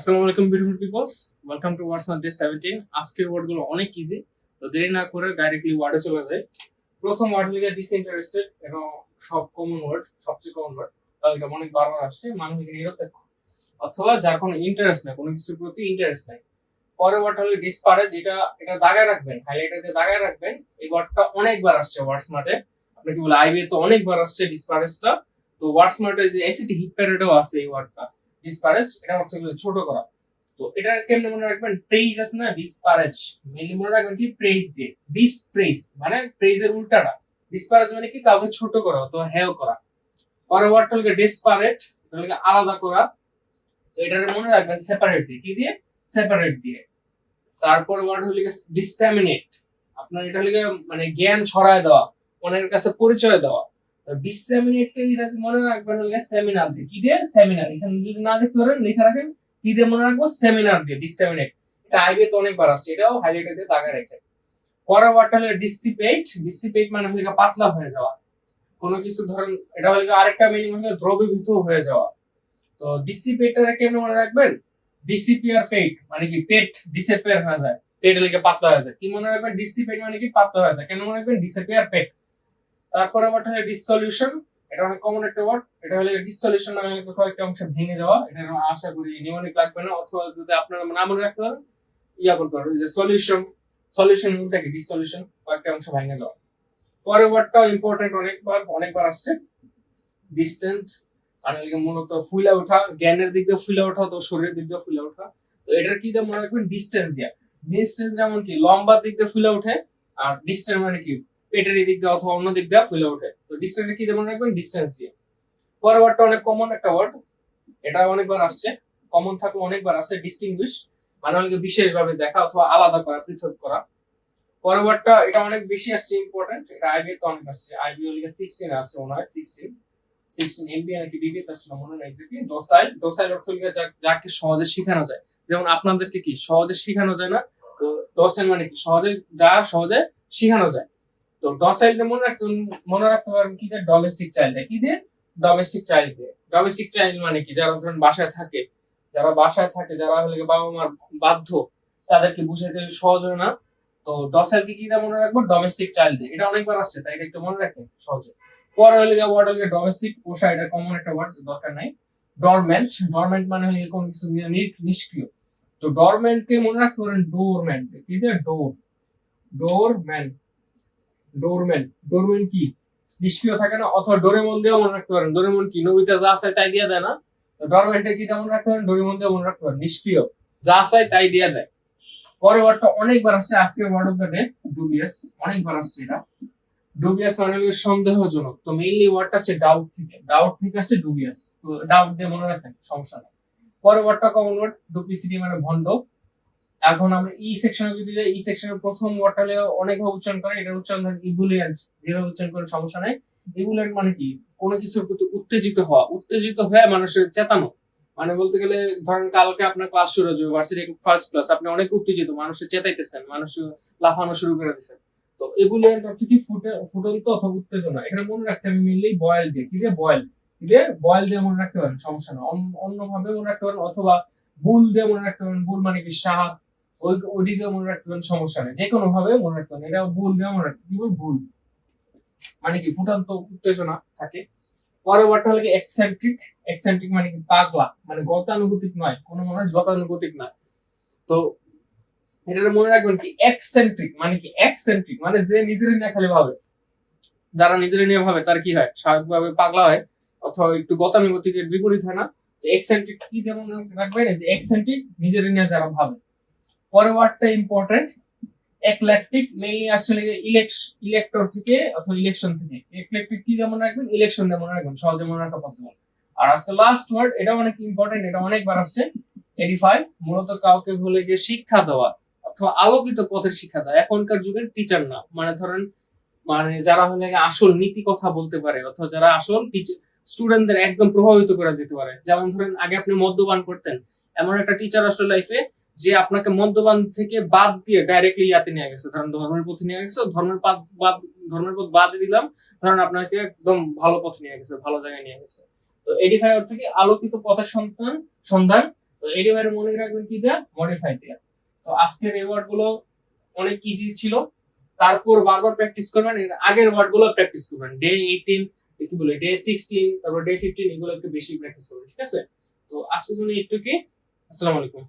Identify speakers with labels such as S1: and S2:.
S1: আসসালামু আলাইকুম beautiful peoples, welcome to words day 17। আজকের ওয়ার্ডগুলো অনেক ইজি, তো দেরি না করে ডাইরেক্টলি ওয়ার্ডে চলে যায়। প্রথম ওয়ার্ড লিখে ডিসইন্টারেস্টেড, এবং সব কমন ওয়ার্ড, সবচেয়ে কমন ওয়ার্ড, এটা অনেক বারবার আসছে। মানুষ নিরপেক্ষ অথবা যার কোনো ইন্টারেস্ট নাই, কোনো কিছুর প্রতি ইন্টারেস্ট নাই। পরের ওয়ার্ড হলো ডিসপারেজ, এটা দাগায় রাখবেন, হাইলাইটার দিয়ে দাগায় রাখবেন। এই ওয়ার্ডটা অনেকবার আসছে ওয়ার্ড স্মার্টে। আপনি কি বলে আইবি তো অনেকবার আসছে ডিসপারেজটা। তো ওয়ার্ড স্মার্টে যে এসিটি হিট প্যারেডেও আছে এই ওয়ার্ডটা ডিসপারেজ, এটা অর্থ হলো ছোট করা। তো এটা কেমনে মনে রাখবেন? প্রেইজ আছে না, ডিসপারেজ মেইনলি মনে রাখবেন কি প্রেইজ দিয়ে। ডিসপ্রেইজ মানে প্রেইজের উল্টাটা। ডিসপারেজ মানে কি কাউকে ছোট করা অথবা হেয় করা। পরের ওয়ার্ডটা হলো ডিসপারেট, এটা হলো আলাদা করা। তো এটা মনে রাখবেন সেপারেট দিয়ে, কি দিয়ে? সেপারেট দিয়ে। তারপরে ওয়ার্ড হলো ডিসেমিনেট, আপনার এটা হলো মানে জ্ঞান ছড়ায় দেওয়া, অনেকের কাছে পরিচয় দেওয়া। তো ডিসেমিনেট কে এটা মনে রাখবেন হলো সেমিনার দিয়ে, কি দিয়ে? সেমিনার। এখানে যদি না দেখতে পারেন লেখা রাখেন কি দিয়ে মনে রাখবো? সেমিনার দিয়ে, ডিসেমিনেট। এটা আইবে তো অনেকবার আসছে, এটাও হাইলাইটার দিয়ে দাগা রেখে। পরের ওয়ার্ডটা হলো ডিসিপেট। ডিসিপেট মানে হলো পাতলা হয়ে যাওয়া। কোনো কিছু ধরেন, এটা হলো আরেকটা মিনিং হলো দ্রবীভূত হয়ে যাওয়া। তো ডিসিপেটার কেমন মনে রাখবেন? ডিসিপিয়ার পেট মানে কি পেট ডিসিপিয়ার হয়ে যায়, পেট লেগে পাতলা হয়ে যায়। কি মনে রাখবেন? ডিসিপেট মানে কি পাতলা হয়ে যায়। কেন মনে রাখবেন? ডিসিপিয়ার পেট। তারপরে ওয়ার্ড হলো ডিসসলিউশন, এটা অনেক কমন একটা ওয়ার্ড। এটা হলো ডিসসলিউশন মানে কোথাও একটা অংশ ভেঙে যাওয়া। এটা আশা করি নিউমনিক লাগবে না, অথবা যদি আপনারা না মনে রাখতে পারেন করতে পারেন যে সলিউশন। সলিউশন কোনটা? কি ডিসসলিউশন, কয়েকটা অংশ ভেঙে যাওয়া। পরের ওয়ার্ডটাও ইম্পর্টেন্ট, অনেকবার আসছে। ডিস্টেন্ট মানে মূলত ফুলে ওঠা, জ্ঞানের দিক দিয়ে ফুলে ওঠা, তো শরীরের দিক দিয়ে ফুলে ওঠা। তো এটার কি দিয়ে মনে রাখবেন? ডিস্টেন্স দিয়া। ডিস্টেন্স যেমন কি লম্বার দিক দিয়ে ফুলে ওঠে, আর ডিস্টেন্স মানে কি পেটের দিক দিয়ে অথবা অন্য দিক দিয়ে ফুলে ওঠে। তো ডিস্টেন্স কি দিয়ে মনে রাখবেন? ডিস্টেন্স দিয়ে। পরের ওয়ার্ডটা অনেক কমন একটা ওয়ার্ড, এটা অনেকবার আসছে, কমন থাকলে অনেকবার আসছে। ডিস্টিংগুইশ মানে হলো বিশেষভাবে দেখা অথবা আলাদা করা, পৃথক করা। পরের ওয়ার্ডটা এটা অনেক বেশি আসছে, ইম্পর্টেন্ট। এটা আইবি তো অনেক আসছে, আইবি হলো 16 আসছে মনে হয়, 16 এমবি নাকি বিবি তার ছিল মনে হয় এক্স্যাক্টলি। ডোসাইল, ডোসাইল অর্থ হলো যাকে সহজে শেখানো যায়। যেমন আপনাদেরকে কি সহজে শেখানো যায় না, তো ডোসাইল মানে কি সহজে, যা সহজে শেখানো যায়। তো ডোসাইল মনে রাখতে পারবেন কি দিয়ে? Domestic child. কি দিয়ে? ডোমেস্টিক চাইল্ড দিয়ে। ডোমেস্টিক চাইল্ড মানে কি যারা ধরেন বাসায় থাকে, যারা হলে বাবা মার বাধ্য, তাদেরকে বুঝাইতে সহজ হয় না। তো ডসেল কি দিয়ে মনে রাখবো? ডোমেস্টিক চাইল্ড দিয়ে। এটা অনেকবার আসছে, তাই এটা একটু মনে রাখেন সহজে। পরে হলে ওয়ার্ড হলে ডোমেস্টিক পোষা, এটা কমন একটা ওয়ার্ড, দরকার নাই। ডরমেন্ট, ডরমেন্ট মানে হলে কোন কিছু নিষ্ক্রিয়। তো ডরমেন্ট কে মনে রাখতে পারেন ডোরম্যান। কি দিয়ে? ডোরম্যান। ডোরম্যান কি নিষ্ক্রিয় থাকে না, অথবা ডোরেমন দিয়েও মনে রাখতে পারেন। ডোরেমন কি নবিতা যা চায় তাই দিয়ে দেয় না? তো ডরমেন্টের কি মনে রাখতে পারেন? ডোরেমন দিয়ে মনে রাখতে পারেন, নিষ্ক্রিয়, যা চায় তাই দিয়ে দেয়। পরের ওয়ার্ডটা অনেকবার আসছে, আজকের word of the day dubious, অনেকবার আসছে এটা। ডুবিয়াস মানে হলো সন্দেহজনক। তো মেইনলি ওয়ার্ডটা আছে ডাউট থেকে আসছে ডুবিয়াস। তো ডাউট দিয়ে মনে রাখেন, সমস্যা নেই। পরের ওয়ার্ডটা কমন ওয়ার্ড ডুপ্লিসিটি মানে ভণ্ড। এখন আমরা ই সেকশনে যদি যাই, ই সেকশনের প্রথম ওয়ার্ডটা অনেকভাবে উচ্চারণ করে, এটার উচ্চারণ ধরেন ইবুলিয়েন্ট, যেভাবে উচ্চারণ করে সমস্যা নাই। ইবুলিয়েন্ট মানে কি কোনো কিছুর প্রতি উত্তেজিত হওয়া, উত্তেজিত হয়ে মানুষের চেতানো। মানে বলতে গেলে ধরেন কালকে আপনার ক্লাস শুরু হয়ে যাবে, ভার্সিটি ফার্স্ট ক্লাস, আপনি অনেক উত্তেজিত, মানুষের চেতাইতেছেন, মানুষ লাফানো শুরু করে দিচ্ছেন। তো এবুলিয়েন্ট অর্থ কি ফুটন্ত অথবা উত্তেজনা। এটা মনে রাখছি আমি মেইনলি বয়েল দিয়ে। কি দিয়ে? বয়েল দিয়ে মনে রাখতে পারেন, সমস্যা না। অন্যভাবে মনে রাখতে পারেন, অথবা বুল দিয়ে মনে রাখতে পারেন। বুল মানে কি সাপ, ওইদিকে মনে রাখতে পারেন, সমস্যা নেই। যে কোনো ভাবে মনে রাখতে পারেন, এটা ভুল দিয়ে মনে রাখতে পারেন। ভুল মানে কি ফুটান্ত উত্তেজনা থাকে। পরের ওয়ার্ডটা হলো কি এক্সেন্ট্রিক। এক্সেন্ট্রিক মানে কি পাগলা, মানে গতানুগতিক নয়, কোনো মানুষ গতানুগতিক নয়। তো এটা মনে রাখবেন কি এক্সেন্ট্রিক মানে কি? এক্সেন্ট্রিক মানে যে নিজের নিয়ে খালি ভাবে, যারা নিজের নিয়ে ভাবে তার কি হয়? স্বাভাবিকভাবে পাগলা হয়, অথবা একটু গতানুগতিকের বিপরীত হয় না। তো এক্সেন্ট্রিক কি যেমন রাখবেন? যে এক্সেন্ট্রিক নিজের নিয়ে যারা ভাবে। পরের ওয়ার্ডটা ইম্পর্টেন্ট, একল্যাকটিক মেইনলি আসলে ইলেক্টর থেকে অথবা ইলেকশন থেকে। একল্যাকটিক কি যেমন রাখবেন? ইলেকশন যেমন রাখবেন, সহজে মনে রাখা পসিবল। আর আজকে লাস্ট ওয়ার্ড, এটা অনেক ইম্পর্টেন্ট, এটা অনেকবার আসছে। এডিফাই মূলত কাউকে বলে গিয়ে শিক্ষা দেওয়া অথবা আলোকিত পথের শিক্ষা দেওয়া। এখনকার যুগের টিচার না, মানে ধরেন মানে যারা হলে আসল নীতি কথা বলতে পারে, অথবা যারা আসল স্টুডেন্টদের একদম প্রভাবিত করে দিতে পারে। যেমন ধরেন আগে আপনি মদ্যপান করতেন, এমন একটা টিচার আসলে লাইফে যে আপনাকে মদ্যপান থেকে বাদ দিয়ে ডাইরেক্টলি ইয়াতে নিয়ে গেছে, ধরেন ধর্মের পথে নিয়ে গেছে, ধর্মের পথ বাদ দিলাম, ধরেন আপনাকে একদম ভালো পথে নিয়ে গেছে, ভালো জায়গায় নিয়ে গেছে। তো এডিফাই অর্থ কি আলোকিত পথের সন্ধান, তো এটি বাইরে মনে রাখবেন কি দেয়া, মডিফাই দেয়া। তো আজকের এই ওয়ার্ড গুলো অনেক ইজি ছিল, তারপর বারবার প্র্যাকটিস করবেন, এর আগের ওয়ার্ড গুলো প্র্যাকটিস করবেন, ডে 18 কি বলে ডে 16 তারপর ডে 15 এগুলো একটু বেশি প্র্যাকটিস করবেন, ঠিক আছে? তো আজকের জন্য একটু কি, আসসালামু আলাইকুম।